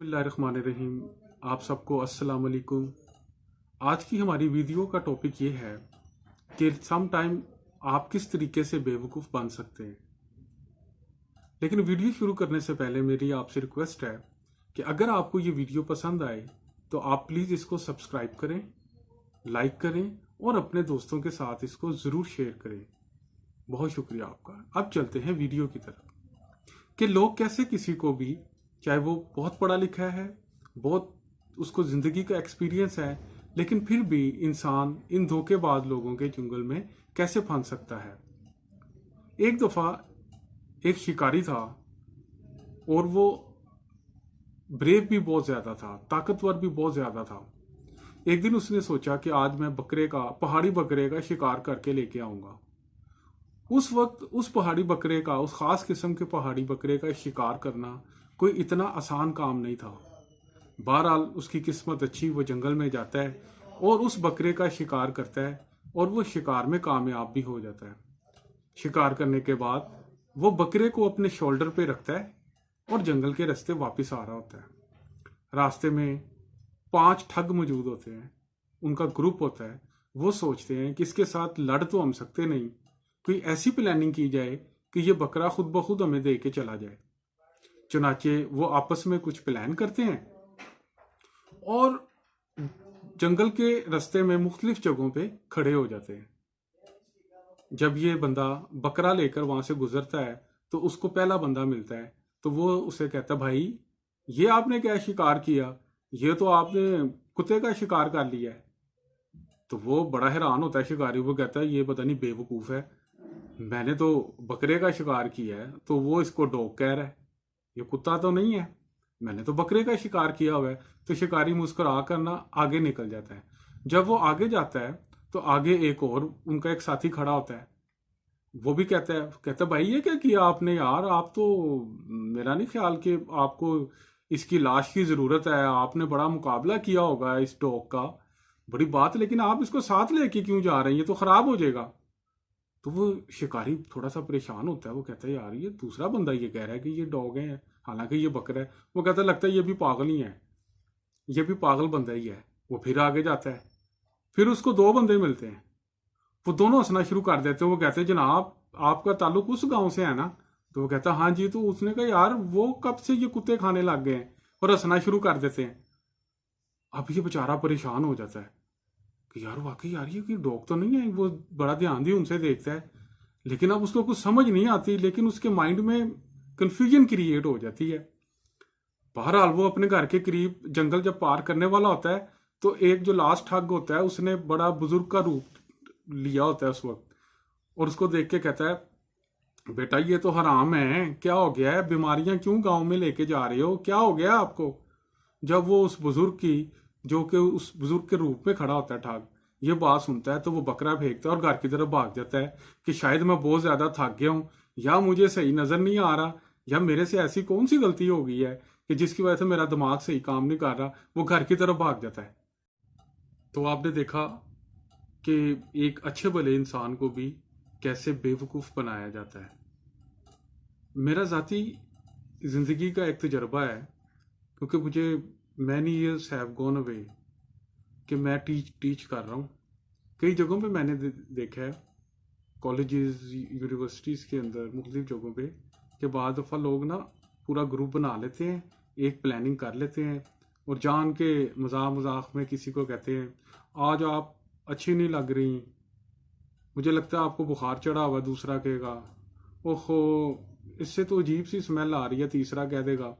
बिस्मिल्लाहिर्रहमानिर्रहीम। आप सबको अस्सलाम वालेकुम। आज की हमारी वीडियो का टॉपिक ये है कि सम टाइम आप किस तरीके से बेवकूफ़ बन सकते हैं। लेकिन वीडियो शुरू करने से पहले मेरी आपसे रिक्वेस्ट है कि अगर आपको ये वीडियो पसंद आए तो आप प्लीज़ इसको सब्सक्राइब करें, लाइक करें और अपने दोस्तों के साथ इसको ज़रूर शेयर करें। बहुत शुक्रिया आपका। अब चलते हैं वीडियो की तरफ कि लोग कैसे किसी को भी, चाहे वो बहुत पढ़ा लिखा है, बहुत उसको ज़िंदगी का एक्सपीरियंस है, लेकिन फिर भी इंसान इन धोखेबाज लोगों के चुंगल में कैसे फंस सकता है। एक दफ़ा एक शिकारी था और वो ब्रेव भी बहुत ज़्यादा था, ताकतवर भी बहुत ज़्यादा था। एक दिन उसने सोचा कि आज मैं पहाड़ी बकरे का शिकार करके लेके आऊँगा। उस वक्त उस पहाड़ी बकरे का, उस खास किस्म के पहाड़ी बकरे का शिकार करना कोई इतना आसान काम नहीं था। बहरहाल उसकी किस्मत अच्छी, वो जंगल में जाता है और उस बकरे का शिकार करता है और वो शिकार में कामयाब भी हो जाता है। शिकार करने के बाद वो बकरे को अपने शोल्डर पे रखता है और जंगल के रास्ते वापस आ रहा होता है। रास्ते में 5 ठग मौजूद होते हैं, उनका ग्रुप होता है। वो सोचते हैं कि इसके साथ लड़ तो हम सकते नहीं, कोई ऐसी प्लानिंग की जाए कि ये बकरा खुद ब खुद हमें दे के चला जाए। चुनाचे वो आपस में कुछ प्लान करते हैं और जंगल के रास्ते में मुख्तलिफ जगहों पे खड़े हो जाते हैं। जब ये बंदा बकरा लेकर वहां से गुजरता है तो उसको पहला बंदा मिलता है, तो वो उसे कहता है, भाई ये आपने क्या शिकार किया, ये तो आपने कुत्ते का शिकार कर लिया है। तो वो बड़ा हैरान होता है शिकारी, वो कहता है ये पता नहीं बेवकूफ़ है, मैंने तो बकरे का शिकार किया है। तो वो इसको डॉग कह रहा है, ये कुत्ता तो नहीं है, मैंने तो बकरे का शिकार किया हुआ है। तो शिकारी मुस्कुरा कर ना आगे निकल जाता है। जब वो आगे जाता है तो आगे एक और उनका एक साथी खड़ा होता है। वो भी कहता है भाई ये क्या किया आपने यार, आप तो, मेरा नहीं ख्याल कि आपको इसकी लाश की ज़रूरत है, आपने बड़ा मुकाबला किया होगा इस डॉग का, बड़ी बात, लेकिन आप इसको साथ लेके क्यों जा रहे हैं, ये तो ख़राब हो जाएगा। तो वो शिकारी थोड़ा सा परेशान होता है, वो कहता है यार ये दूसरा बंदा ये कह रहा है कि ये डॉग है, हालांकि ये बकरा है। वो कहता है लगता है ये भी पागल ही है, ये भी पागल बंदा ही है। वो फिर आगे जाता है, फिर उसको 2 बंदे मिलते हैं। वो दोनों हंसना शुरू कर देते हैं। वो कहते हैं जनाब आपका ताल्लुक उस गांव से है ना। तो वो कहता है हाँ जी। तो उसने कहा यार वो कब से ये कुत्ते खाने लग गए हैं, और हंसना शुरू कर देते हैं। अब ये बेचारा परेशान हो जाता है कि यार वाकई यार ये डॉग तो नहीं है। वो बड़ा ध्यान भी उनसे देखता है, लेकिन अब उसको कुछ समझ नहीं आती, लेकिन उसके माइंड में कंफ्यूजन क्रिएट हो जाती है। बहरहाल वो अपने घर के करीब जंगल जब पार करने वाला होता है तो एक जो लास्ट ठग होता है उसने बड़ा बुजुर्ग का रूप लिया होता है उस वक्त, और उसको देख के कहता है बेटा ये तो हराम है, क्या हो गया है, बीमारियां क्यों गांव में लेके जा रहे हो, क्या हो गया आपको। जब वो उस बुजुर्ग की, जो कि उस बुजुर्ग के रूप में खड़ा होता है ठग, ये बात सुनता है तो वो बकरा फेंकता है और घर की तरफ भाग जाता है कि शायद मैं बहुत ज्यादा थक गया हूँ, या मुझे सही नजर नहीं आ रहा, या मेरे से ऐसी कौन सी गलती हो गई है कि जिसकी वजह से मेरा दिमाग सही काम नहीं कर रहा। वो घर की तरफ भाग जाता है। तो आपने देखा कि एक अच्छे भले इंसान को भी कैसे बेवकूफ़ बनाया जाता है। मेरा ज़ाती ज़िंदगी का एक तजर्बा है, क्योंकि मुझे many years have gone away कि मैं टीच कर रहा हूँ। कई जगहों पे मैंने देखा है, कॉलेजेस यूनिवर्सिटीज़ के अंदर मुख्तलिफ जगहों पे, कि बाद दफ़ा लोग ना पूरा ग्रुप बना लेते हैं, एक प्लानिंग कर लेते हैं और जान के मजाक मजाक में किसी को कहते हैं आज आप अच्छी नहीं लग रही, मुझे लगता है आपको बुखार चढ़ा हुआ। दूसरा कहेगा ओहो इससे तो अजीब सी स्मेल आ रही है, तीसरा कह देगा।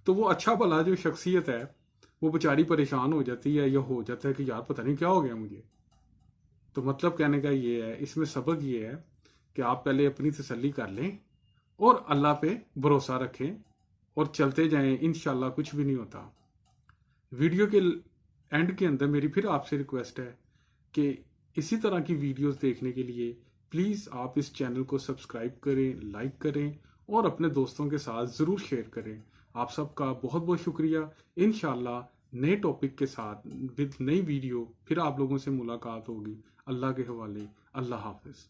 तो वो अच्छा भला जो शख्सियत है वो बेचारी परेशान हो जाती है, या हो जाता है कि यार पता नहीं क्या हो गया मुझे। तो मतलब कहने का ये है, इसमें सबक ये है कि आप पहले अपनी तसल्ली कर लें और अल्लाह पे भरोसा रखें और चलते जाएं, इंशाल्लाह कुछ भी नहीं होता। वीडियो के एंड के अंदर मेरी फिर आपसे रिक्वेस्ट है कि इसी तरह की वीडियोस देखने के लिए प्लीज़ आप इस चैनल को सब्सक्राइब करें, लाइक करें और अपने दोस्तों के साथ ज़रूर शेयर करें। आप सबका बहुत बहुत शुक्रिया। इंशाल्लाह नए टॉपिक के साथ विद नई वीडियो फिर आप लोगों से मुलाकात होगी। अल्लाह के हवाले। अल्लाह हाफिज़।